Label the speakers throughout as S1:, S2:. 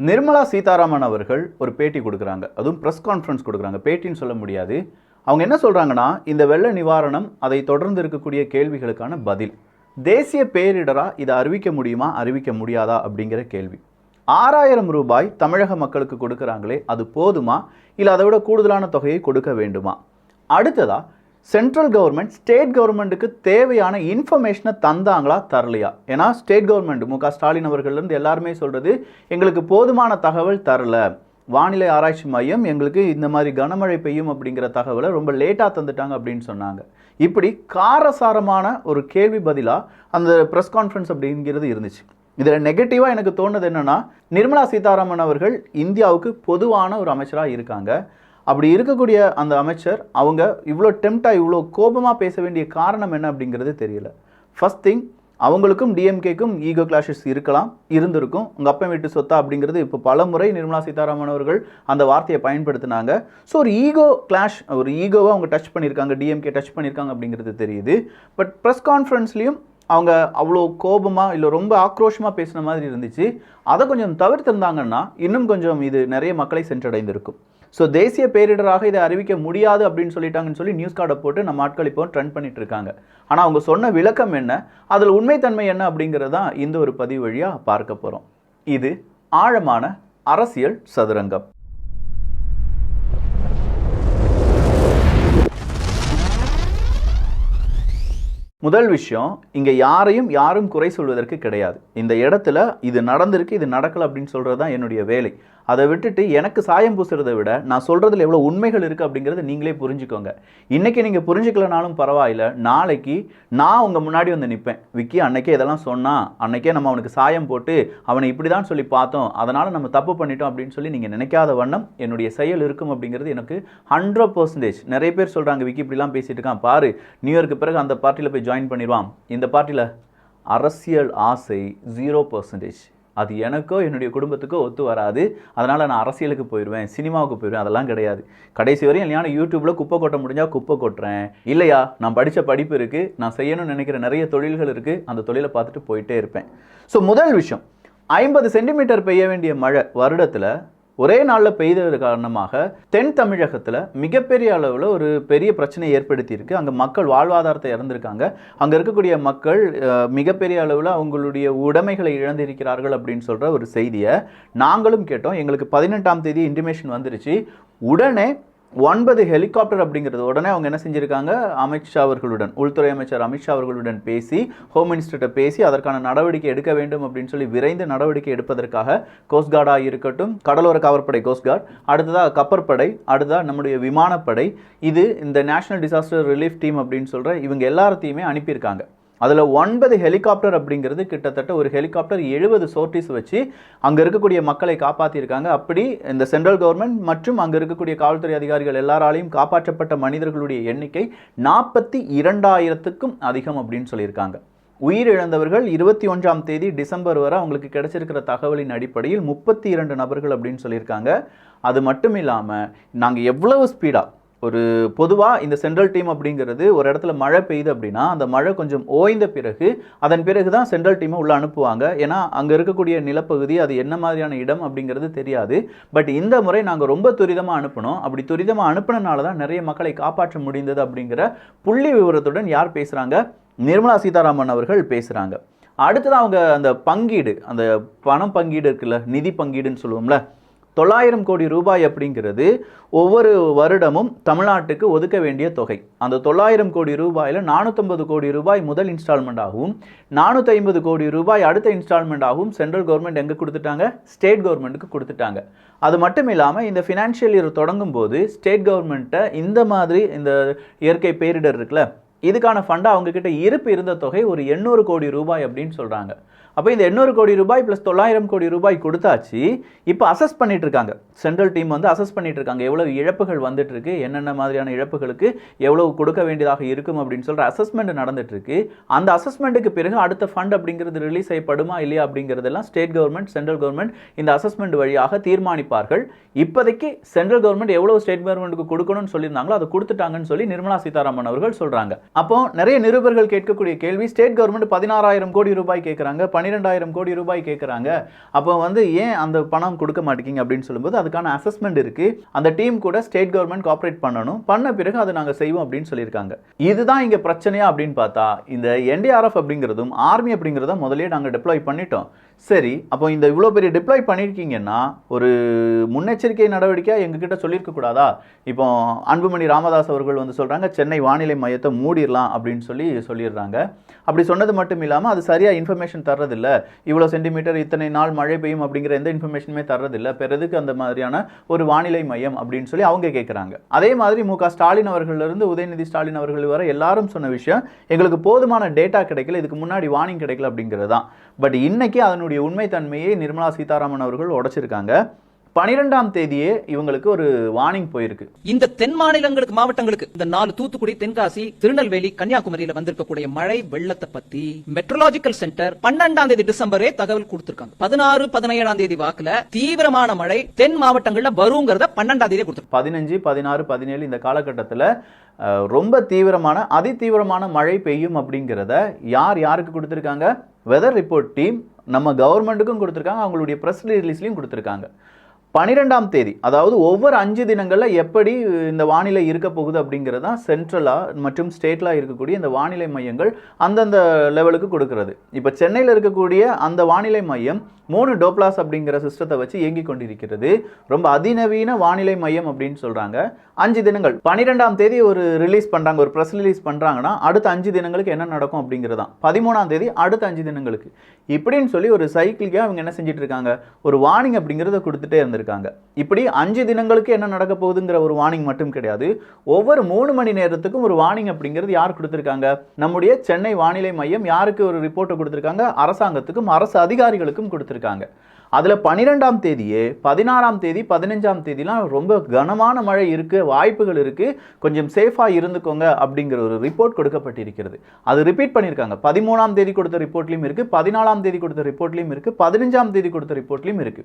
S1: நிர்மலா சீதாராமன் அவர்கள் ஒரு பேட்டி கொடுக்குறாங்க. அதுவும் ப்ரெஸ் கான்ஃபரன்ஸ் கொடுக்குறாங்க. பேட்டின்னு சொல்ல முடியாது. அவங்க என்ன சொல்கிறாங்கன்னா, இந்த வெள்ள நிவாரணம் அதை தொடர்ந்து இருக்கக்கூடிய கேள்விகளுக்கான பதில். தேசிய பேரிடராக இதை அறிவிக்க முடியுமா, அறிவிக்க முடியாதா அப்படிங்கிற கேள்வி. 6000 ரூபாய் தமிழக மக்களுக்கு கொடுக்குறாங்களே, அது போதுமா, இல்லை அதை விட கூடுதலான தொகையை கொடுக்க வேண்டுமா? அடுத்ததா, சென்ட்ரல் கவர்மெண்ட் ஸ்டேட் கவர்மெண்ட்டுக்கு தேவையான இன்ஃபர்மேஷனை தந்தாங்களா, தரலையா? ஏன்னா ஸ்டேட் கவர்மெண்ட் மு க ஸ்டாலின் அவர்கள்லேருந்து எல்லாருமே சொல்கிறது, எங்களுக்கு போதுமான தகவல் தரல, வானிலை ஆராய்ச்சி மையம் எங்களுக்கு இந்த மாதிரி கனமழை பெய்யும் அப்படிங்கிற தகவலை ரொம்ப லேட்டாக தந்துட்டாங்க அப்படின்னு சொன்னாங்க. இப்படி காரசாரமான ஒரு கேள்வி பதிலாக அந்த ப்ரெஸ் கான்ஃபரன்ஸ் அப்படிங்கிறது இருந்துச்சு. இதில் நெகட்டிவாக எனக்கு தோணுது என்னென்னா, நிர்மலா சீதாராமன் அவர்கள் இந்தியாவுக்கு பொதுவான ஒரு அமைச்சராக இருக்காங்க. அப்படி இருக்கக்கூடிய அந்த அமைச்சர் அவங்க இவ்வளோ டெம்ப்டாக இவ்வளோ கோபமாக பேச வேண்டிய காரணம் என்ன அப்படிங்கிறது தெரியல. ஃபர்ஸ்ட் திங், அவங்களுக்கும் டிஎம்கேக்கும் ஈகோ கிளாஷஸ் இருந்திருக்கும். உங்கள் அப்பா வீட்டு சொத்தா அப்படிங்கிறது இப்போ பல முறை நிர்மலா சீதாராமன் அவர்கள் அந்த வார்த்தையை பயன்படுத்தினாங்க. ஸோ ஒரு ஈகோ கிளாஷ், ஒரு ஈகோவை அவங்க டச் பண்ணியிருக்காங்க, டிஎம்கே டச் பண்ணியிருக்காங்க அப்படிங்கிறது தெரியுது. பட் ப்ரெஸ் கான்ஃபரன்ஸ்லையும் அவங்க அவ்வளோ கோபமாக இல்லை ரொம்ப ஆக்ரோஷமாக பேசின மாதிரி இருந்துச்சு. அதை கொஞ்சம் தவிர்த்திருந்தாங்கன்னா இன்னும் கொஞ்சம் இது நிறைய மக்களை சென்றடைந்திருக்கும். ஸோ தேசிய பேரிடராக இதை அறிவிக்க முடியாது அப்படின்னு சொல்லிட்டாங்கன்னு சொல்லி நியூஸ் கார்டை போட்டு நம்ம ஆட்கள் இப்போ ட்ரெண்ட் பண்ணிட்டு இருக்காங்க. ஆனால் அவங்க சொன்ன விளக்கம் என்ன, அதில் உண்மைத்தன்மை என்ன அப்படிங்கிறது தான் இந்த ஒரு பதிவு வழியாக பார்க்க போகிறோம். இது ஆழமான அரசியல் சதுரங்கம். முதல் விஷயம், இங்கே யாரும் குறை சொல்வதற்கு கிடையாது. இந்த இடத்துல இது நடந்திருக்கு, இது நடக்கலை அப்படின்னு சொல்கிறது தான் என்னுடைய வேலை. அதை விட்டுட்டு எனக்கு சாயம் பூசுறதை விட நான் சொல்கிறதுல எவ்வளோ உண்மைகள் இருக்குது அப்படிங்கிறத நீங்களே புரிஞ்சுக்கோங்க. இன்றைக்கி நீங்கள் புரிஞ்சுக்கலனாலும் பரவாயில்ல, நாளைக்கு நான் உங்கள் முன்னாடி வந்து நிற்பேன். விக்கி அன்னைக்கே இதெல்லாம் சொன்னால், அன்னைக்கே நம்ம அவனுக்கு சாயம் போட்டு அவனை இப்படி தான் சொல்லி பார்த்தோம், அதனால் நம்ம தப்பு பண்ணிட்டோம் அப்படின்னு சொல்லி நீங்கள் நினைக்காத வண்ணம் என்னுடைய செயல் இருக்கும் அப்படிங்கிறது எனக்கு 100%. நிறைய பேர் சொல்கிறாங்க, விக்கி இப்படிலாம் பேசிட்டு இருக்கான் பாரு, நியூயார்க்கு பிறகு அந்த பார்ட்டியில் போய் ஜாயின் பண்ணிடுவான். இந்த பார்ட்டியில் அரசியல் ஆசை 0%. அது எனக்கோ என்னுடைய குடும்பத்துக்கோ ஒத்து வராது. அதனால் நான் அரசியலுக்கு போயிடுவேன், சினிமாவுக்கு போயிடுவேன், அதெல்லாம் கிடையாது. கடைசி வரையும் இல்லையா யூடியூப்பில் குப்பை கொட்ட முடிஞ்சால் குப்பை கொட்டுறேன், இல்லையா நான் படித்த படிப்பு இருக்குது, நான் செய்யணும்னு நினைக்கிற நிறைய தொழில்கள் இருக்குது, அந்த தொழிலை பார்த்துட்டு போயிட்டே இருப்பேன். ஸோ முதல் விஷயம், 50 சென்டிமீட்டர் பெய்ய வேண்டிய மழை வருடத்தில் ஒரே நாளில் பெய்தது காரணமாக தென் தமிழகத்தில் மிகப்பெரிய அளவில் ஒரு பெரிய பிரச்சனையை ஏற்படுத்தியிருக்கு. அங்கே மக்கள் வாழ்வாதாரத்தை இழந்திருக்காங்க. அங்கே இருக்கக்கூடிய மக்கள் மிகப்பெரிய அளவில் அவங்களுடைய உடைமைகளை இழந்திருக்கிறார்கள் அப்படின்னு சொல்கிற ஒரு செய்தியை நாங்களும் கேட்டோம். எங்களுக்கு 18ஆம் தேதி இன்டிமேஷன் வந்துருச்சு. உடனே 9 ஹெலிகாப்டர் அப்படிங்கிறது உடனே அவங்க என்ன செஞ்சுருக்காங்க, அமித்ஷா அவர்களுடன், உள்துறை அமைச்சர் அமித்ஷா அவர்களுடன் பேசி, ஹோம் மினிஸ்டர்கிட்ட பேசி அதற்கான நடவடிக்கை எடுக்க வேண்டும் அப்படின்னு சொல்லி விரைந்து நடவடிக்கை எடுப்பதற்காக கோஸ்ட்கார்டாக இருக்கட்டும், கடலோர காவற்படை கோஸ்ட்கார்டு, அடுத்ததாக கப்பற்படை, அடுத்ததாக நம்முடைய விமானப்படை, இது இந்த நேஷனல் டிசாஸ்டர் ரிலீஃப் டீம் அப்படின்னு சொல்கிற இவங்க எல்லாத்தையுமே அனுப்பியிருக்காங்க. அதில் 9 ஹெலிகாப்டர் அப்படிங்கிறது கிட்டத்தட்ட ஒரு ஹெலிகாப்டர் 70 சோர்ட்டிஸ் வச்சு அங்கே இருக்கக்கூடிய மக்களை காப்பாற்றியிருக்காங்க. அப்படி இந்த சென்ட்ரல் கவர்மெண்ட் மற்றும் அங்கே இருக்கக்கூடிய காவல்துறை அதிகாரிகள் எல்லாராலையும் காப்பாற்றப்பட்ட மனிதர்களுடைய எண்ணிக்கை 42,000க்கும் அதிகம் அப்படின்னு சொல்லியிருக்காங்க. உயிரிழந்தவர்கள் 21ஆம் தேதி டிசம்பர் வரை அவங்களுக்கு கிடைச்சிருக்கிற தகவலின் அடிப்படையில் 32 நபர்கள் அப்படின்னு சொல்லியிருக்காங்க. அது மட்டும் இல்லாமல் நாங்கள் எவ்வளவு ஸ்பீடாக ஒரு பொதுவாக இந்த சென்ட்ரல் டீம் அப்படிங்கிறது ஒரு இடத்துல மழை பெய்யுது அப்படின்னா அந்த மழை கொஞ்சம் ஓய்ந்த பிறகு அதன் பிறகு தான் சென்ட்ரல் டீமை உள்ளே அனுப்புவாங்க. ஏன்னா அங்கே இருக்கக்கூடிய நிலப்பகுதி அது என்ன மாதிரியான இடம் அப்படிங்கிறது தெரியாது. பட் இந்த முறை நாங்கள் ரொம்ப துரிதமாக அனுப்பினோம். அப்படி துரிதமாக அனுப்பினால தான் நிறைய மக்களை காப்பாற்ற முடிந்தது அப்படிங்கிற புள்ளி விவரத்துடன் யார் பேசுகிறாங்க, நிர்மலா சீதாராமன் அவர்கள் பேசுகிறாங்க. அடுத்ததான் அவங்க அந்த பங்கீடு, அந்த பணம் பங்கீடு இருக்குல்ல, நிதி பங்கீடுன்னு சொல்லுவோம்ல, 900 கோடி ரூபாய் அப்படிங்கிறது ஒவ்வொரு வருடமும் தமிழ்நாட்டுக்கு ஒதுக்க வேண்டிய தொகை. அந்த 900 கோடி ரூபாயில் 450 கோடி ரூபாய் முதல் இன்ஸ்டால்மெண்ட் ஆகும், 450 கோடி ரூபாய் அடுத்த இன்ஸ்டால்மெண்ட் ஆகும். சென்ட்ரல் கவர்மெண்ட் எங்கே கொடுத்துட்டாங்க, ஸ்டேட் கவர்மெண்ட்டுக்கு கொடுத்துட்டாங்க. அது மட்டும் இல்லாமல் இந்த ஃபினான்ஷியல் இயர் தொடங்கும் போது ஸ்டேட் கவர்மெண்ட்டை இந்த மாதிரி இந்த இயற்கை பேரிடர் இருக்குல்ல, இதுக்கான ஃபண்டாக அவங்கக்கிட்ட இருப்பு இருந்த தொகை ஒரு 800 கோடி ரூபாய் அப்படின்னு சொல்கிறாங்க. அப்போ இந்த 800 கோடி ரூபாய் ப்ளஸ் 900 கோடி ரூபாய் கொடுத்தாச்சு. இப்போ அசஸ் பண்ணிட்டு இருக்காங்க, சென்ட்ரல் டீம் வந்து அசஸ் பண்ணிட்டு இருக்காங்க, எவ்வளவு இழப்புகள் வந்துட்டு இருக்கு, என்னென்ன மாதிரியான இழப்புகளுக்கு எவ்வளவு கொடுக்க வேண்டியதாக இருக்கும் அப்படின்னு சொல்கிற அசஸ்மெண்ட் நடந்துட்டு இருக்கு. அந்த அசஸ்மெண்ட்டுக்கு பிறகு அடுத்த ஃபண்ட் அப்படிங்கிறது ரிலீஸ் செய்யப்படுமா இல்லையா அப்படிங்கிறதெல்லாம் ஸ்டேட் கவர்மெண்ட் சென்ட்ரல் கவர்மெண்ட் இந்த அசஸ்மெண்ட் வழியாக தீர்மானிப்பார்கள். இப்போதைக்கு சென்ட்ரல் கவர்மெண்ட் எவ்வளவு ஸ்டேட் கவர்மெண்ட்டுக்கு கொடுக்கணும்னு சொல்லியிருந்தாங்களோ அதை கொடுத்துட்டாங்கன்னு சொல்லி நிர்மலா சீதாராமன் அவர்கள் சொல்கிறாங்க. அப்போ நிறைய நிருபர்கள் கேட்கக்கூடிய கேள்வி, ஸ்டேட் கவர்மெண்ட் 16,000 கோடி ரூபாய் கேட்குறாங்க, 12,000 கோடி ரூபாய் கேட்குறாங்க, அப்போ வந்து ஏன் அந்த பணம் கொடுக்க மாட்டேங்கிங்க அப்படின்னு சொல்லும்போது அதுக்கான அசஸ்மெண்ட் இருக்கு, அந்த டீம் கூட ஸ்டேட் கவர்மெண்ட் கோஆப்ரேட் பண்ணணும், பண்ண பிறகு அதை நாங்கள் செய்வோம் அப்படின்னு சொல்லியிருக்காங்க. இதுதான் இங்கே பிரச்சனையா அப்படின்னு பார்த்தா, இந்த என்டிஆர்எஃப் அப்படிங்கிறதும் ஆர்மி அப்படிங்கிறத முதலே நாங்கள் டெப்ளாய் பண்ணிட்டோம். சரி, அப்போ இந்த இவ்வளோ பெரிய டிப்ளாய் பண்ணியிருக்கீங்கன்னா ஒரு முன்னெச்சரிக்கை நடவடிக்கையாக எங்ககிட்ட சொல்லியிருக்க கூடாதா? இப்போ அன்புமணி ராமதாஸ் அவர்கள் வந்து சொல்கிறாங்க சென்னை வானிலை மையத்தை மூடிடலாம் அப்படின்னு சொல்லிடுறாங்க. அப்படி சொன்னது மட்டும் இல்லாமல் அது சரியாக இன்ஃபர்மேஷன் தர்றதில்ல, இவ்வளோ சென்டிமீட்டர் இத்தனை நாள் மழை பெய்யும் அப்படிங்கிற எந்த இன்ஃபர்மேஷனுமே தர்றதில்ல, பிறதுக்கு அந்த மாதிரியான ஒரு வானிலை மையம் அப்படின்னு சொல்லி அவங்க கேட்குறாங்க. அதே மாதிரி மு க ஸ்டாலின் அவர்களிலிருந்து உதயநிதி ஸ்டாலின் அவர்கள் வரை எல்லாரும் சொன்ன விஷயம், எங்களுக்கு போதுமான டேட்டா கிடைக்கல, இதுக்கு முன்னாடி வார்னிங் கிடைக்கல அப்படிங்கிறது தான். பட் இன்னைக்கு அதனுடைய உண்மைத்தன்மையை நிர்மலா சீதாராமன் அவர்கள் உடைச்சிருக்காங்க. 12ஆம் தேதியே இவங்களுக்கு ஒரு வார்னிங் போயிருக்கு.
S2: இந்த தென் மாநிலங்களுக்கு, மாவட்டங்களுக்கு, இந்த 4 தூத்துக்குடி, தென்காசி, திருநெல்வேலி, கன்னியாகுமரியில வந்திருக்கக்கூடிய மழை வெள்ளத்தை பத்தி மெட்ரோலாஜிக்கல் சென்டர் 12ஆம் தேதி டிசம்பரே தகவல் கொடுத்திருக்காங்க. 16, 17ஆம் தேதி வாக்குல தீவிரமான மழை தென் மாவட்டங்கள்ல வருங்கிறத 12ஆம் தேதி கொடுத்திருக்காங்க.
S1: 15, 16, 17 இந்த காலகட்டத்தில் ரொம்ப தீவிரமான அதிதீவிரமான மழை பெய்யும் அப்படிங்கிறத யாருக்கு கொடுத்திருக்காங்க? வெதர் ரிப்போர்ட் டீம் நம்ம கவர்மெண்ட்டுக்கும் கொடுத்திருக்காங்க, அவங்களுடைய பிரஸ் ரிலீஸ்லையும் கொடுத்திருக்காங்க. 12ஆம் தேதி, அதாவது ஒவ்வொரு 5 தினங்களில் எப்படி இந்த வானிலை இருக்க போகுது அப்படிங்கிறது தான் சென்ட்ரலாக மற்றும் ஸ்டேட்டில் இருக்கக்கூடிய இந்த வானிலை மையங்கள் அந்தந்த லெவலுக்கு கொடுக்கறது. இப்போ சென்னையில் இருக்கக்கூடிய அந்த வானிலை மையம் 3 டோப்ளாஸ் அப்படிங்கிற சிஸ்டத்தை வச்சு இயங்கி கொண்டிருக்கிறது. ரொம்ப அதிநவீன வானிலை மையம் அப்படின்னு சொல்கிறாங்க. 5 தினங்கள் 12ஆம் தேதி ஒரு ரிலீஸ் பண்ணுறாங்க, ஒரு ப்ரெஸ் ரிலீஸ் பண்ணுறாங்கன்னா அடுத்த 5 தினங்களுக்கு என்ன நடக்கும் அப்படிங்கிறது தான். 13ஆம் தேதி அடுத்த 5 தினங்களுக்கு இப்படின்னு சொல்லி ஒரு சைக்கிளிக்காக அவங்க என்ன செஞ்சுட்டு இருக்காங்க, ஒரு வார்னிங் அப்படிங்கிறத கொடுத்துட்டே இருந்திருக்காங்க. இப்படி 5 தினங்களுக்கு என்ன நடக்க போகுதுங்கிற ஒரு வார்னிங் மட்டும் கிடையாது, ஒவ்வொரு 3 மணி நேரத்துக்கும் ஒரு வார்னிங் அப்படிங்கிறது யார் கொடுத்துருக்காங்க? நம்முடைய சென்னை வானிலை மையம் யாருக்கு ஒரு ரிப்போர்ட்டை கொடுத்துருக்காங்க? அரசாங்கத்துக்கும் அரசு அதிகாரிகளுக்கும் கொடுத்துருக்காங்க. அதுல 12ஆம் தேதியே 16ஆம் தேதி 15ஆம் தேதிலாம் ரொம்ப கனமான மழை இருக்கு, வாய்ப்புகள் இருக்கு, கொஞ்சம் சேஃபா இருந்துக்கோங்க அப்படிங்கிற ஒரு ரிப்போர்ட் கொடுக்கப்பட்டிருக்கிறது. அது ரிப்பீட் பண்ணியிருக்காங்க. 13ஆம் தேதி கொடுத்த ரிப்போர்ட்லையும் இருக்கு, 14ஆம் தேதி கொடுத்த ரிப்போர்ட்லையும் இருக்கு, 15ஆம் தேதி கொடுத்த ரிப்போர்ட்லையும் இருக்கு.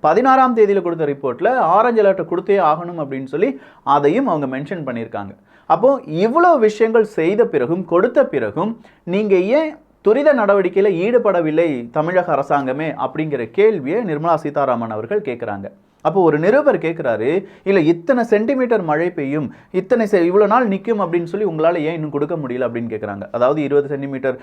S1: 16ஆம் தேதியில் கொடுத்த ரிப்போர்ட்ல ஆரஞ்சு அலர்ட்டை கொடுத்தே ஆகணும் அப்படின்னு சொல்லி அதையும் அவங்க மென்ஷன் பண்ணியிருக்காங்க. அப்போ இவ்வளவு விஷயங்கள் செய்த பிறகும் கொடுத்த பிறகும் நீங்க ஏன் துரித நடவடிக்கையில் ஈடுபடவில்லை தமிழக அரசாங்கமே அப்படிங்கிற கேள்வியை நிர்மலா சீதாராமன் அவர்கள் கேட்குறாங்க. அப்போ ஒரு நிருபர் கேட்குறாரு, இல்லை இத்தனை சென்டிமீட்டர் மழை பெய்யும், இவ்வளோ நாள் நிற்கும் அப்படின்னு சொல்லி உங்களால் ஏன் இன்னும் கொடுக்க முடியல அப்படின்னு கேட்குறாங்க. அதாவது 20 சென்டிமீட்டர்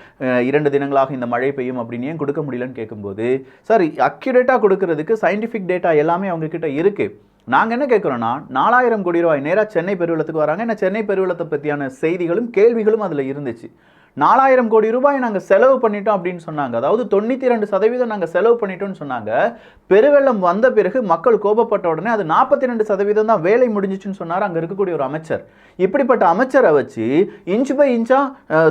S1: 2 தினங்களாக இந்த மழை பெய்யும் அப்படின்னு ஏன் கொடுக்க முடியலன்னு கேட்கும்போது, சார் அக்யூரேட்டாக கொடுக்கறதுக்கு சயின்டிஃபிக் டேட்டா எல்லாமே அவங்க கிட்ட இருக்கு. நாங்கள் என்ன கேட்குறோன்னா 4000 கோடி ரூபாய் நேராக சென்னை பெருவெள்ளத்துக்கு வராங்க. ஏன்னா சென்னை பெருவெள்ளத்தை பற்றியான செய்திகளும் கேள்விகளும் அதில் இருந்துச்சு. 4000 கோடி ரூபாய் நாங்கள் செலவு பண்ணிட்டோம் அப்படின்னு சொன்னாங்க. அதாவது 92% நாங்கள் செலவு பண்ணிட்டோம்னு சொன்னாங்க. பெருவெள்ளம் வந்த பிறகு மக்கள் கோபப்பட்ட உடனே அது 42% தான் வேலை முடிஞ்சிச்சுன்னு சொன்னார் அங்கே இருக்கக்கூடிய ஒரு அமைச்சர். இப்படிப்பட்ட அமைச்சரை வச்சு இன்ச் பை இன்ச்சா,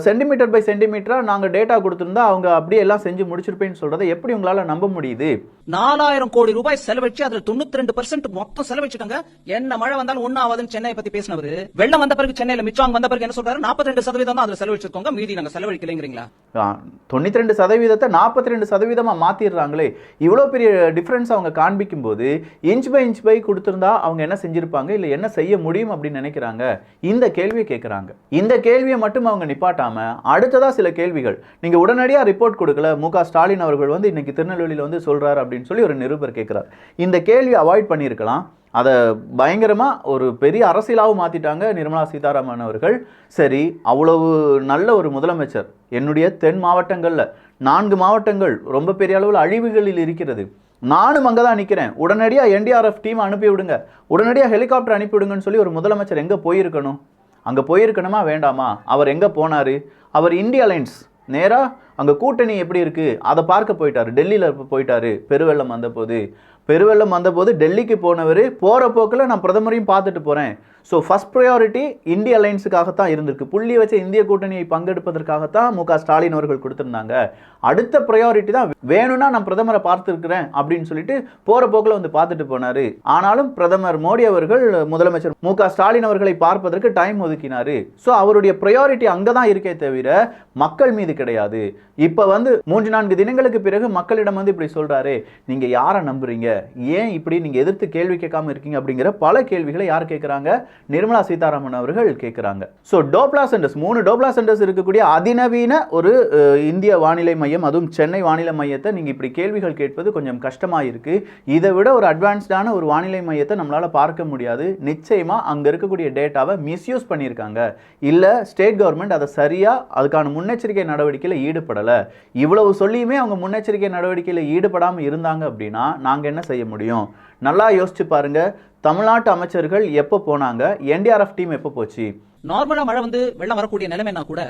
S1: சென்டிமீட்டர் பை சென்டிமீட்டரா நாங்கள் டேட்டா கொடுத்துருந்தா அவங்க அப்படியே எல்லாம் செஞ்சு முடிச்சிருப்பேன்னு சொல்றதை எப்படி உங்களால் நம்ப முடியுது?
S2: 4000 கோடி ரூபாய் செலவழிச்சு அதுல 92% மொத்தம் செலவழிச்சிட்டாங்க. என்ன மழை வந்தாலும் ஒன்னும் ஆகாதுன்னு சென்னையை பத்தி பேசினவர், வெள்ளம் வந்த பிறகு சென்னையில மிச்சம் வந்த பிறகு என்ன சொல்றாரு? 42% தான் அதுல செலவழிச்சிருக்கோங்க, மீதி நாங்க செலவழிக்கலைங்கிறீங்களா?
S1: 92% 42% மாத்திடுறாங்களே. இவ்வளவு பெரிய டிஃபரன்ஸ் அவங்க காண்பிக்கும் போது இன்ச் பை கொடுத்திருந்தா அவங்க என்ன செஞ்சிருப்பாங்க, இல்ல என்ன செய்ய முடியும் அப்படின்னு நினைக்கிறாங்க. இந்த கேள்வியை கேட்கிறாங்க. இந்த கேள்வியை மட்டும் அவங்க நிப்பாட்டாம அடுத்ததா சில கேள்விகள், நீங்க உடனடியா ரிப்போர்ட் கொடுக்கல, மு க ஸ்டாலின் அவர்கள் வந்து இன்னைக்கு திருநெல்வேலியில வந்து சொல்றாரு அப்படின்னு சொல்லி ஒரு நிருபர் கேட்கிறார். இந்த கேள்வியை அவாய்ட் பண்ணியிருக்கலாம். அதை பயங்கரமாக ஒரு பெரிய அரசியலாகவும் மாற்றிட்டாங்க நிர்மலா சீதாராமன் அவர்கள். சரி, அவ்வளவு நல்ல ஒரு முதலமைச்சர், என்னுடைய தென் மாவட்டங்களில் 4 மாவட்டங்கள் ரொம்ப பெரிய அளவில் அழிவுகளில் இருக்கிறது, நானும் அங்கே தான் நிற்கிறேன், உடனடியாக என்டிஆர்எஃப் டீம் அனுப்பி விடுங்க, உடனடியாக ஹெலிகாப்டர் அனுப்பி விடுங்கன்னு சொல்லி ஒரு முதலமைச்சர் எங்கே போயிருக்கணும்? அங்கே போயிருக்கணுமா வேண்டாமா? அவர் எங்கே போனார்? அவர் இந்திய அலைன்ஸ் நேராக அங்கே கூட்டணி எப்படி இருக்குது அதை பார்க்க போயிட்டார். டெல்லியில் போயிட்டார். பெருவெள்ளம் வந்தபோது டெல்லிக்கு போனவர் போகிற போக்கில் நான் பிரதமரையும் பார்த்துட்டு போகிறேன். ஸோ ஃபர்ஸ்ட் ப்ரையாரிட்டி இந்திய அலைன்ஸுக்காகத்தான் இருந்திருக்கு, புள்ளி வச்ச இந்திய கூட்டணியை பங்கெடுப்பதற்காகத்தான் மு க ஸ்டாலின் அவர்கள் கொடுத்துருந்தாங்க. அடுத்த ப்ரையாரிட்டி தான் வேணும்னா நான் பிரதமரை பார்த்துருக்கிறேன் அப்படின்னு சொல்லிட்டு போகிற போக்கில் வந்து பார்த்துட்டு போனார். ஆனாலும் பிரதமர் மோடி அவர்கள் முதலமைச்சர் மு க ஸ்டாலின் அவர்களை பார்ப்பதற்கு டைம் ஒதுக்கினார். ஸோ அவருடைய ப்ரையாரிட்டி அங்கே தான் இருக்கே தவிர மக்கள் மீது கிடையாது. இப்போ வந்து 3-4 தினங்களுக்கு பிறகு மக்களிடம் வந்து இப்படி சொல்கிறாரு, நீங்கள் யாரை நம்புறீங்க, ஏன் இப்படி நீங்கள் எதிர்த்து கேள்வி கேட்காம இருக்கீங்க அப்படிங்கிற பல கேள்விகளை யார் கேட்குறாங்க? நிர்மலா சீதாராமன் அவர்கள் கேட்குறாங்க. ஸோ டோப்லா சென்டர்ஸ் 3 டோப்லா சென்டர்ஸ் இருக்கக்கூடிய அதிநவீன ஒரு இந்திய வானிலை மையம், அதுவும் சென்னை வானிலை மையத்தை நீங்கள் இப்படி கேள்விகள் கேட்பது கொஞ்சம் கஷ்டமாக இருக்குது. இதை விட ஒரு அட்வான்ஸ்டான ஒரு வானிலை மையத்தை நம்மளால் பார்க்க முடியாது. நிச்சயமாக அங்கே இருக்கக்கூடிய டேட்டாவை மிஸ்யூஸ் பண்ணியிருக்காங்க, இல்லை ஸ்டேட் கவர்மெண்ட் அதை சரியாக அதுக்கான முன்னெச்சரிக்கை நடவடிக்கையில் ஈடுபடலை. இவ்வளவு சொல்லியுமே அவங்க முன்னெச்சரிக்கை நடவடிக்கையில் ஈடுபடாமல் இருந்தாங்க அப்படின்னா நாங்கள் என்ன செய்ய முடியும்? நல்லா யோசிச்சு பாருங்க. தமிழ்நாட்டு அமைச்சர்கள் எப்போ போனாங்க? என்டிஆர்எஃப் டீம் எப்போ போச்சு?
S2: நார்மலா மழை வந்து வெள்ளம் வரக்கூடிய நிலைமைனா கூட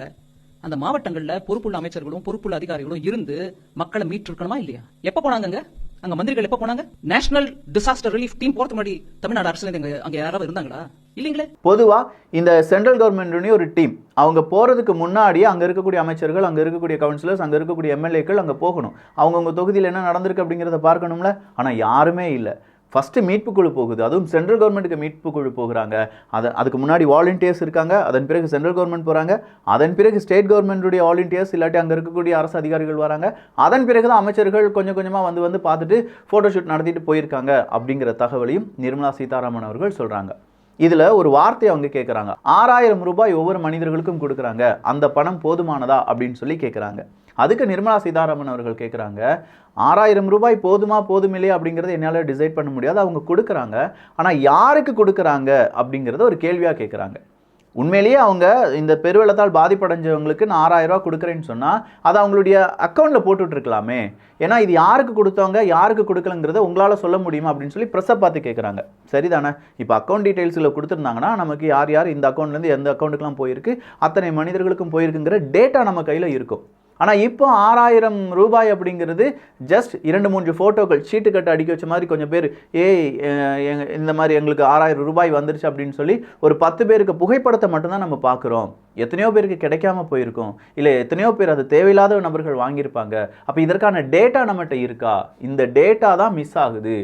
S2: அந்த மாவட்டங்கள்ல பொறுப்புள்ள அமைச்சர்களும் பொறுப்புள்ள அதிகாரிகளும் இருந்து மக்களை மீட்டிருக்கணுமா இல்லையா? எப்ப போனாங்க? அங்க மந்திரிகள் எப்ப போனாங்க? நேஷனல் டிசாஸ்டர் ரிலீஃப் டீம் போறதுக்கு முன்னாடி தமிழ்நாடு அரசு அங்க யாராவது இருந்தாங்களா? இல்லீங்களே.
S1: பொதுவா இந்த சென்ட்ரல் கவர்மெண்ட் ஒரு டீம் அவங்க போறதுக்கு முன்னாடியே அங்க இருக்கக்கூடிய அமைச்சர்கள், அங்க இருக்கக்கூடிய கவுன்சிலர்ஸ், அங்க இருக்கக்கூடிய எம்எல்ஏக்கள் அங்க போகணும். அவங்கவுங்க தொகுதியில் என்ன நடந்திருக்கு அப்படிங்கிறத பார்க்கணும்ல. ஆனா யாருமே இல்லை. ஃபஸ்ட்டு மீட்பு குழு போகுது, அதுவும் சென்ட்ரல் கவர்மெண்ட்டுக்கு மீட்பு குழு போகிறாங்க. அதுக்கு முன்னாடி வாலண்டியர்ஸ் இருக்காங்க, அதன் பிறகு சென்ட்ரல் கவர்மெண்ட் போகிறாங்க, அதன் பிறகு ஸ்டேட் கவர்மெண்ட்டுடைய வாலண்டியர்ஸ் இல்லாட்டி அங்கே இருக்கக்கூடிய அரசு அதிகாரிகள் வராங்க, அதன் பிறகு தான் அமைச்சர்கள் கொஞ்சம் கொஞ்சமாக வந்து பார்த்துட்டு ஃபோட்டோஷூட் நடத்திட்டு போயிருக்காங்க அப்படிங்கிற தகவலையும் நிர்மலா சீதாராமன் அவர்கள் சொல்கிறாங்க. இதில் ஒரு வார்த்தையை அவங்க கேட்குறாங்க. 6000 ரூபாய் ஒவ்வொரு மனிதர்களுக்கும் கொடுக்குறாங்க, அந்த பணம் போதுமானதா அப்படின்னு சொல்லி கேட்குறாங்க. அதுக்கு நிர்மலா சீதாராமன் அவர்கள் கேட்குறாங்க, 6000 ரூபாய் போதுமா போதுமில்லையா அப்படிங்கிறத என்னால் டிசைட் பண்ண முடியாது. அவங்க கொடுக்குறாங்க, ஆனால் யாருக்கு கொடுக்குறாங்க அப்படிங்கிறத ஒரு கேள்வியாக கேட்குறாங்க. உண்மையிலேயே அவங்க இந்த பெருவெள்ளத்தால் பாதிப்படைஞ்சவங்களுக்கு நான் 6000 ரூபா கொடுக்குறேன்னு சொன்னால் அதை அவங்களுடைய அக்கௌண்ட்டில் போட்டுட்ருக்கலாமே. ஏன்னா இது யாருக்கு கொடுத்தவங்க யாருக்கு கொடுக்கலங்கிறத உங்களால் சொல்ல முடியுமா அப்படின்னு சொல்லி ப்ரெஸ்ஸை பார்த்து கேட்குறாங்க. சரிதானே? இப்போ அக்கௌண்ட் டீட்டெயில்ஸில் கொடுத்துருந்தாங்கன்னா நமக்கு யார் யார் இந்த அக்கௌண்ட்லேருந்து எந்த அக்கௌண்ட்டுக்கெலாம் போயிருக்கு, அத்தனை மனிதர்களுக்கும் போயிருக்குங்கிற டேட்டா நம்ம கையில் இருக்கும். ஆனால் இப்போ 6000 ரூபாய் அப்படிங்கிறது ஜஸ்ட் 2-3 ஃபோட்டோக்கள் சீட்டு கட்டு அடிக்க வச்ச மாதிரி கொஞ்சம் பேர் இந்த மாதிரி எங்களுக்கு 6000 ரூபாய் வந்துருச்சு அப்படின்னு சொல்லி ஒரு 10 பேருக்கு புகைப்படத்தை மட்டும்தான் நம்ம பார்க்குறோம். எத்தனையோ பேருக்கு கிடைக்காம போயிருக்கும், இல்லை எத்தனையோ பேர் அது தேவையில்லாத நபர்கள் வாங்கியிருப்பாங்க. அப்போ இதற்கான டேட்டா நம்மகிட்ட இருக்கா? இந்த டேட்டா தான் மிஸ் ஆகுது.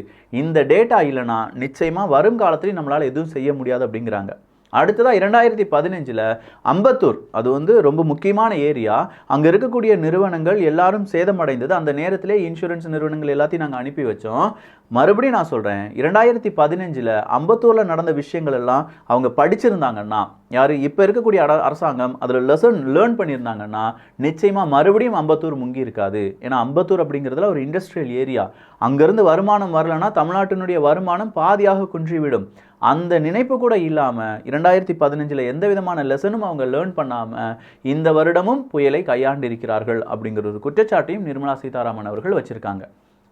S1: இந்த டேட்டா இல்லைன்னா நிச்சயமாக வரும் காலத்துலையும் நம்மளால் எதுவும் செய்ய முடியாது அப்படிங்கிறாங்க. அடுத்ததாக 2015 அம்பத்தூர், அது வந்து ரொம்ப முக்கியமான ஏரியா. அங்கே இருக்கக்கூடிய நிறுவனங்கள் எல்லாரும் சேதமடைந்தது. அந்த நேரத்திலே இன்சூரன்ஸ் நிறுவனங்கள் எல்லாத்தையும் நாங்கள் அனுப்பி வச்சோம். மறுபடியும் நான் சொல்கிறேன், 2015 அம்பத்தூரில் நடந்த விஷயங்கள் எல்லாம் அவங்க படிச்சிருந்தாங்கன்னா, யார் இப்போ இருக்கக்கூடிய அரசாங்கம் அதில் லெசன் லேர்ன் பண்ணியிருந்தாங்கன்னா நிச்சயமாக மறுபடியும் அம்பத்தூர் முங்கி இருக்காது. ஏன்னா அம்பத்தூர் அப்படிங்கிறதுல ஒரு இண்டஸ்ட்ரியல் ஏரியா. அங்கேருந்து வருமானம் வரலன்னா தமிழ்நாட்டினுடைய வருமானம் பாதியாக குன்றிவிடும். அந்த நினைப்பு கூட இல்லாமல் 2015 எந்த விதமான லெசனும் அவங்க லேர்ன் பண்ணாமல் இந்த வருடமும் புயலை கையாண்டிருக்கிறார்கள் அப்படிங்கிற ஒரு குற்றச்சாட்டையும் நிர்மலா சீதாராமன் அவர்கள் வச்சுருக்காங்க.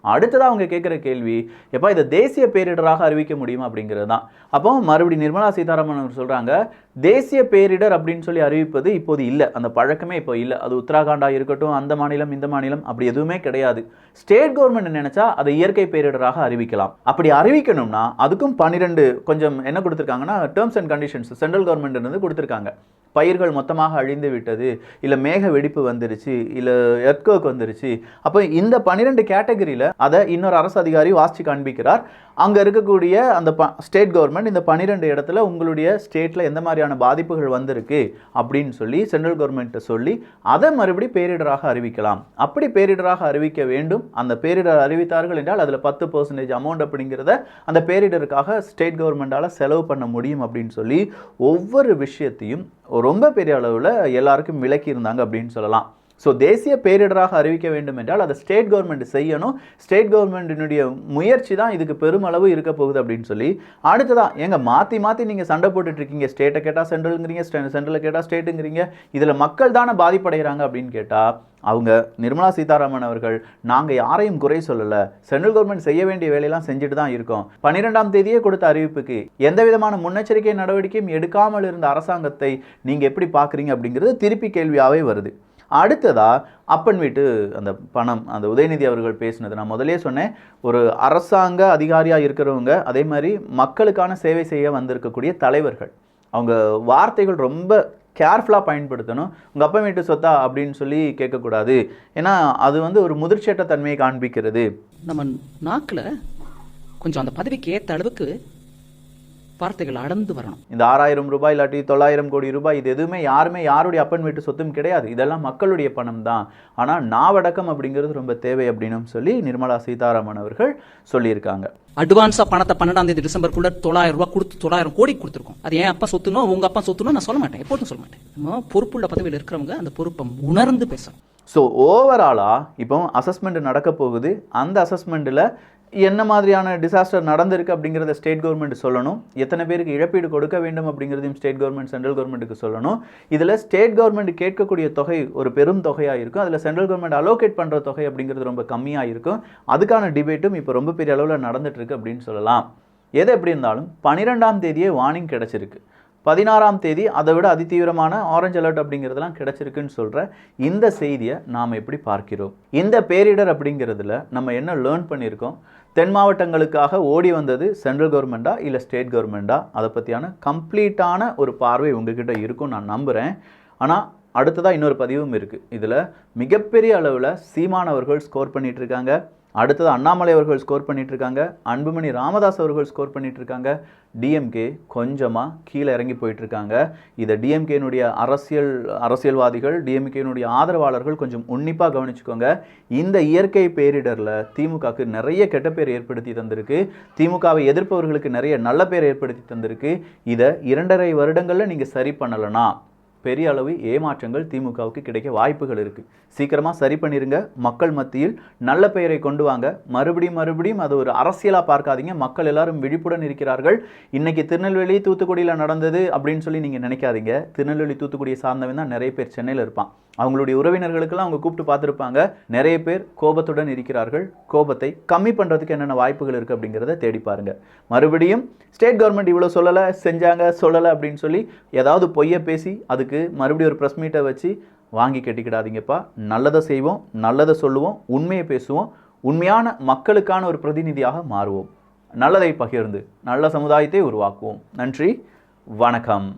S1: அடுத்ததாக அவங்க கேட்குற கேள்வி, எப்போ இதை தேசிய பேரிடராக அறிவிக்க முடியுமா அப்படிங்கிறது தான். அப்போ மறுபடியும் நிர்மலா சீதாராமன் அவர் சொல்கிறாங்க, தேசிய பேரிடர் அப்படின்னு சொல்லி அறிவிப்பது இப்போது இல்லை, அந்த பழக்கமே இப்போ இல்லை. அது உத்தராகண்டாக இருக்கட்டும், அந்த மாநிலம் இந்த மாநிலம் அப்படி எதுவுமே கிடையாது. ஸ்டேட் கவர்மெண்ட் நினைச்சா அதை இயற்கை பேரிடராக அறிவிக்கலாம். அப்படி அறிவிக்கணும்னா அதுக்கும் 12 கொஞ்சம் என்ன கொடுத்துருக்காங்கன்னா terms and conditions central government இருந்து கொடுத்துருக்காங்க. பயிர்கள் மொத்தமாக அழிந்து விட்டது, இல்லை மேக வெடிப்பு வந்துருச்சு, இல்லை எர்த்குவேக் வந்துருச்சு. அப்போ இந்த 12 கேட்டகரியில் அதை இன்னொரு அரசு அதிகாரி வாசித்து காண்பிக்கிறார். அங்கே இருக்கக்கூடிய அந்த ஸ்டேட் கவர்மெண்ட் இந்த 12 இடத்துல உங்களுடைய ஸ்டேட்டில் எந்த மாதிரியான பாதிப்புகள் வந்திருக்கு அப்படின்னு சொல்லி சென்ட்ரல் கவர்மெண்ட்டை சொல்லி அதை மறுபடியும் பேரிடராக அறிவிக்கலாம். அப்படி பேரிடராக அறிவிக்க வேண்டும். அந்த பேரிடர் அறிவித்தார்கள் என்றால் அதில் 10% அமௌண்ட் அப்படிங்கிறத அந்த பேரிடருக்காக ஸ்டேட் கவர்மெண்டால் செலவு பண்ண முடியும் அப்படின்னு சொல்லி ஒவ்வொரு விஷயத்தையும் ரொம்ப பெரிய அளவில் எல்லாருக்கும் விளக்கி இருந்தாங்க அப்படின்னு சொல்லலாம். ஸோ தேசிய பேரிடராக அறிவிக்க வேண்டும் என்றால் அதை ஸ்டேட் கவர்மெண்ட் செய்யணும். ஸ்டேட் கவர்மெண்ட்டினுடைய முயற்சி தான் இதுக்கு பெருமளவு இருக்க போகுது அப்படின்னு சொல்லி அடுத்ததான் எங்க மாற்றி நீங்கள் சண்டை போட்டுட்ருக்கீங்க. ஸ்டேட்டை கேட்டால் சென்ட்ரலுங்கிறீங்க, சென்ட்ரலை கேட்டால் ஸ்டேட்டுங்கிறீங்க. இதில் மக்கள் தானே பாதிப்படைகிறாங்க அப்படின்னு கேட்டால் அவங்க நிர்மலா சீதாராமன் அவர்கள், நாங்கள் யாரையும் குறை சொல்லலை, சென்ட்ரல் கவர்மெண்ட் செய்ய வேண்டிய வேலையெல்லாம் செஞ்சுட்டு தான் இருக்கோம். 12ஆம் தேதியே கொடுத்த அறிவிப்புக்கு எந்த விதமான முன்னெச்சரிக்கை நடவடிக்கையும் எடுக்காமல் இருந்த அரசாங்கத்தை நீங்கள் எப்படி பார்க்குறீங்க அப்படிங்கிறது திருப்பி கேள்வியாகவே வருது. அடுத்ததா அப்பன் வீட்டு அந்த பணம், அந்த உதயநிதி அவர்கள் பேசினது நான் முதலே சொன்னேன். ஒரு அரசாங்க அதிகாரியாக இருக்கிறவங்க, அதே மாதிரி மக்களுக்கான சேவை செய்ய வந்திருக்கக்கூடிய தலைவர்கள், அவங்க வார்த்தைகள் ரொம்ப கேர்ஃபுல்லாக பயன்படுத்தணும். உங்கள் அப்பன் வீட்டு சொத்தா அப்படின்னு சொல்லி கேட்கக்கூடாது. ஏன்னா அது வந்து ஒரு முதிர்ச்சேட்ட தன்மையை காண்பிக்கிறது.
S2: நம்ம நாக்கில் கொஞ்சம் அந்த பதவிக்கு ஏற்ற அளவுக்கு வார்த்தைகள் அடர்ந்து வரணும்.
S1: இந்த 6000 ரூபாய் இல்லாட்டி 900 கோடி ரூபாய் இது எதுவுமே யாருடைய அப்பன் வீட்டு சொத்தும் கிடையாது. இதெல்லாம் மக்களுடைய பணம் தான். ஆனால் நாவடக்கம் அப்படிங்கிறது ரொம்ப தேவை அப்படின்னு சொல்லி நிர்மலா சீதாராமன் அவர்கள் சொல்லியிருக்காங்க.
S2: அட்வான்ஸா பணத்தை 12ஆம் தேதி டிசம்பருக்குள்ள 900 ரூபாய் கொடுத்து 900 கோடி கொடுத்துருக்கோம். அது ஏன் அப்பா சொத்துனோ உங்க அப்பா சொத்துனோ நான் சொல்ல மாட்டேன், எப்போதும் சொல்ல மாட்டேன். நம்ம பொறுப்புள்ள பதவியில் இருக்கிறவங்க அந்த பொறுப்பை உணர்ந்து பேசணும்.
S1: ஸோ ஓவராலாக இப்போ அசஸ்மெண்ட் நடக்க போகுது. அந்த அசஸ்மெண்ட்டில் என்ன மாதிரியான டிசாஸ்டர் நடந்திருக்கு அப்படிங்கிறத ஸ்டேட் கவர்மெண்ட் சொல்லணும். எத்தனை பேருக்கு இழப்பீடு கொடுக்க வேண்டும் அப்படிங்கிறதையும் ஸ்டேட் கவர்மெண்ட் சென்ட்ரல் கவர்மெண்ட்டுக்கு சொல்லணும். இதில் ஸ்டேட் கவர்மெண்ட் கேட்கக்கூடிய தொகை ஒரு பெரும் தொகையாக இருக்கும். அதில் சென்ட்ரல் கவர்மெண்ட் அலோகேட் பண்ணுற தொகை அப்படிங்கிறது ரொம்ப கம்மியாக இருக்கும். அதுக்கான டிபேட்டும் இப்போ ரொம்ப பெரிய அளவில் நடந்துட்டு இருக்கு அப்படின்னு சொல்லலாம். எது எப்படி இருந்தாலும் 12ஆம் தேதியே வார்னிங் கிடைச்சிருக்கு. 16ஆம் தேதி அதை விட அதிதீவிரமான ஆரஞ்சு அலர்ட் அப்படிங்கிறதுலாம் கிடைச்சிருக்குன்னு சொல்கிற இந்த செய்தியை நாம் எப்படி பார்க்கிறோம்? இந்த பேரிடர் அப்படிங்கிறதுல நம்ம என்ன லேர்ன் பண்ணியிருக்கோம்? தென் மாவட்டங்களுக்காக ஓடி வந்தது சென்ட்ரல் கவர்மெண்ட்டா இல்லை ஸ்டேட் கவர்மெண்ட்டா? அதை பற்றியான கம்ப்ளீட்டான ஒரு பார்வை உங்ககிட்ட இருக்கும் நான் நம்புகிறேன். ஆனால் அடுத்ததாக இன்னொரு பதிவும் இருக்குது. இதில் மிகப்பெரிய அளவில் சீமானவர்கள் ஸ்கோர் பண்ணிகிட்டு இருக்காங்க. அடுத்தது அண்ணாமலை அவர்கள் ஸ்கோர் பண்ணிட்டு இருக்காங்க. அன்புமணி ராமதாஸ் அவர்கள் ஸ்கோர் பண்ணிட்டு இருக்காங்க. டிஎம்கே கொஞ்சமாக கீழே இறங்கி போயிட்டு இருக்காங்க. இதை டிஎம்கேனுடைய அரசியல்வாதிகள், டிஎம்கேனுடைய ஆதரவாளர்கள் கொஞ்சம் உன்னிப்பாக கவனிச்சுக்கோங்க. இந்த இயற்கை பேரிடரில் திமுகவுக்கு நிறைய கெட்ட பேர் ஏற்படுத்தி தந்திருக்கு. திமுகவை எதிர்ப்பவர்களுக்கு நிறைய நல்ல பேர் ஏற்படுத்தி தந்திருக்கு. இதை 2.5 வருடங்களில் நீங்கள் சரி பண்ணலைன்னா பெரிய அளவு ஏமாற்றங்கள் திமுகவுக்கு கிடைக்க வாய்ப்புகள் இருக்குது. சீக்கிரமாக சரி பண்ணிடுங்க. மக்கள் மத்தியில் நல்ல பெயரை கொண்டு வாங்க. மறுபடியும் அது ஒரு அரசியலாக பார்க்காதீங்க. மக்கள் எல்லாரும் விழிப்புடன் இருக்கிறார்கள். இன்னைக்கு திருநெல்வேலி தூத்துக்குடியில் நடந்தது அப்படின்னு சொல்லி நீங்கள் நினைக்காதீங்க. திருநெல்வேலி தூத்துக்குடியை சார்ந்தவன் தான் நிறைய பேர் சென்னையில் இருப்பான். அவங்களுடைய உறவினர்களுக்கெல்லாம் அவங்க கூப்பிட்டு பார்த்துருப்பாங்க. நிறைய பேர் கோபத்துடன் இருக்கிறார்கள். கோபத்தை கம்மி பண்ணுறதுக்கு என்னென்ன வாய்ப்புகள் இருக்குது அப்படிங்கிறத தேடி பாருங்க. மறுபடியும் ஸ்டேட் கவர்மெண்ட் இவ்வளோ சொல்லலை அப்படின்னு சொல்லி ஏதாவது பொய்யை பேசி அதுக்கு மறுபடியும் ஒரு ப்ரெஸ் மீட்டை வச்சு வாங்கி கட்டிக்கிடாதீங்கப்பா. நல்லதை செய்வோம், நல்லதை சொல்லுவோம், உண்மையை பேசுவோம், உண்மையான மக்களுக்கான ஒரு பிரதிநிதியாக மாறுவோம். நல்லதை பகிர்ந்து நல்ல சமுதாயத்தை உருவாக்குவோம். நன்றி, வணக்கம்.